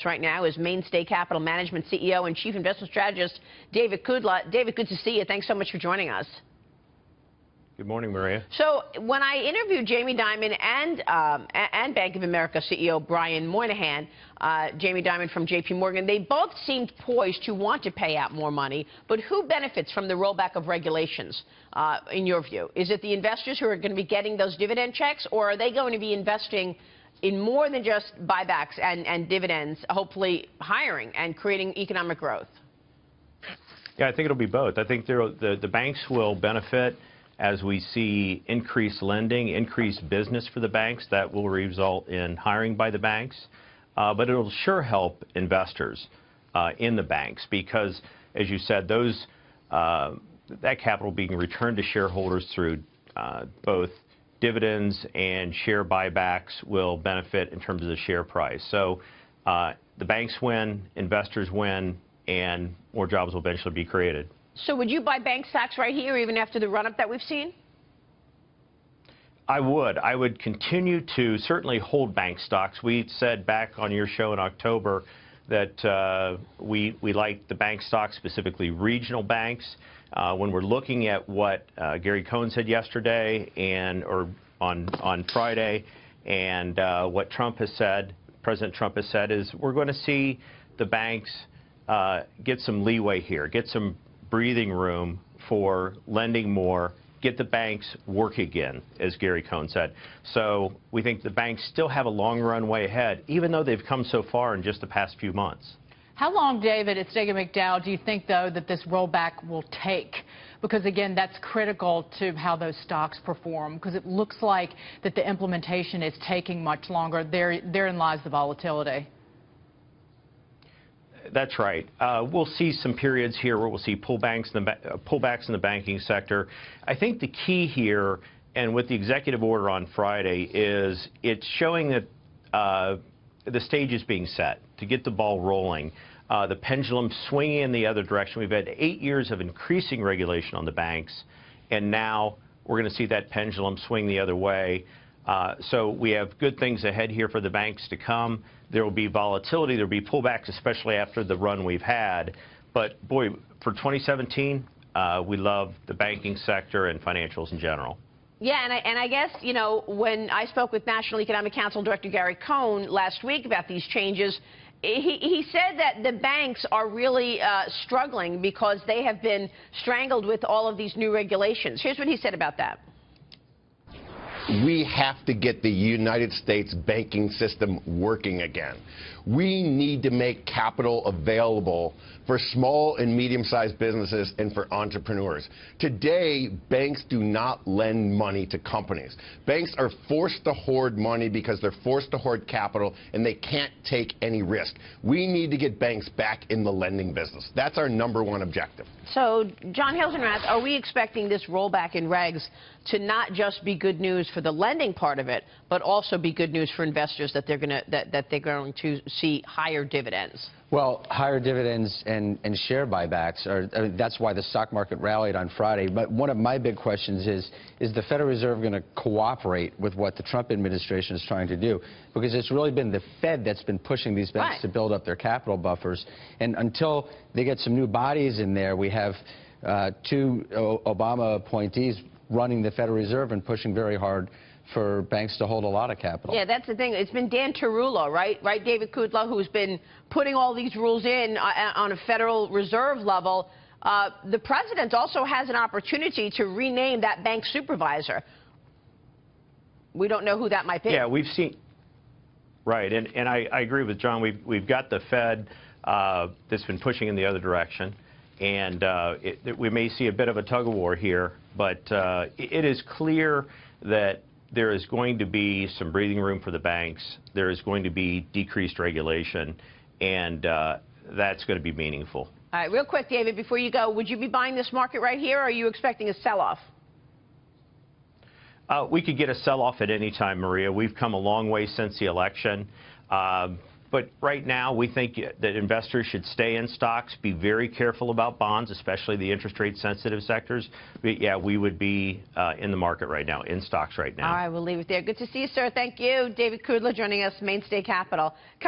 Right now is Mainstay Capital Management CEO and Chief Investment Strategist David Kudla. David, good to see you. Thanks so much for joining us. Good morning, Maria. So when I interviewed Jamie Dimon and Bank of America CEO Brian Moynihan, Jamie Dimon from J.P. Morgan, they both seemed poised to want to pay out more money. But who benefits from the rollback of regulations, in your view? Is it the investors who are going to be getting those dividend checks, or are they going to be investing in more than just buybacks and dividends, hopefully hiring and creating economic growth? Yeah, I think it'll be both. I think the banks will benefit as we see increased lending, increased business for the banks. That will result in hiring by the banks. But it'll sure help investors in the banks because, as you said, that capital being returned to shareholders through both dividends and share buybacks will benefit in terms of the share price. So the banks win, investors win, and more jobs will eventually be created. So would you buy bank stocks right here, even after the run-up that we've seen? I would. I would continue to certainly hold bank stocks. We said back on your show in October that we like the bank stocks, specifically regional banks. When we're looking at what Gary Cohn said yesterday or on Friday, and what President Trump has said, is we're going to see the banks get some leeway here, get some breathing room for lending more, get the banks work again, as Gary Cohn said. So we think the banks still have a long runway ahead, even though they've come so far in just the past few months. How long, David, it's David McDowell, do you think, though, that this rollback will take? Because, again, that's critical to how those stocks perform, because it looks like that the implementation is taking much longer. Therein lies the volatility. That's right. We'll see some periods here where we'll see pullbacks in the banking sector. I think the key here, and with the executive order on Friday, is it's showing that the stage is being set to get the ball rolling. The pendulum swinging in the other direction. We've had 8 years of increasing regulation on the banks, and now we're going to see that pendulum swing the other way. So we have good things ahead here for the banks to come. There will be volatility. There will be pullbacks, especially after the run we've had. But, boy, for 2017, we love the banking sector and financials in general. Yeah, and I guess, you know, when I spoke with National Economic Council Director Gary Cohn last week about these changes, he said that the banks are really struggling because they have been strangled with all of these new regulations. Here's what he said about that. We have to get the United States banking system working again. We need to make capital available for small and medium-sized businesses and for entrepreneurs. Today, banks do not lend money to companies. Banks are forced to hoard money because they're forced to hoard capital, and they can't take any risk. We need to get banks back in the lending business. That's our #1 objective. So, John Hilsenrath, are we expecting this rollback in regs to not just be good news for the lending part of it, but also be good news for investors that they're going to see higher dividends? Well, higher dividends and share buybacks that's why the stock market rallied on Friday. But one of my big questions is the Federal Reserve going to cooperate with what the Trump administration is trying to do? Because it's really been the Fed that's been pushing these banks to build up their capital buffers. And until they get some new bodies in there, we have 2 Obama appointees running the Federal Reserve and pushing very hard for banks to hold a lot of capital. Yeah, that's the thing. It's been Dan Tarullo, right, David Kudla, who's been putting all these rules in on a Federal Reserve level. The president also has an opportunity to rename that bank supervisor. We don't know who that might be. Yeah, we've seen. Right, and I agree with John. We've got the Fed that's been pushing in the other direction, and we may see a bit of a tug-of-war here, but it is clear that there is going to be some breathing room for the banks. There is going to be decreased regulation, and that's going to be meaningful. All right, real quick, David, before you go, would you be buying this market right here, or are you expecting a sell-off? We could get a sell-off at any time, Maria. We've come a long way since the election. But right now, we think that investors should stay in stocks, be very careful about bonds, especially the interest rate sensitive sectors. But yeah, we would be in the market right now, in stocks right now. All right, we'll leave it there. Good to see you, sir. Thank you. David Kudla joining us, Mainstay Capital.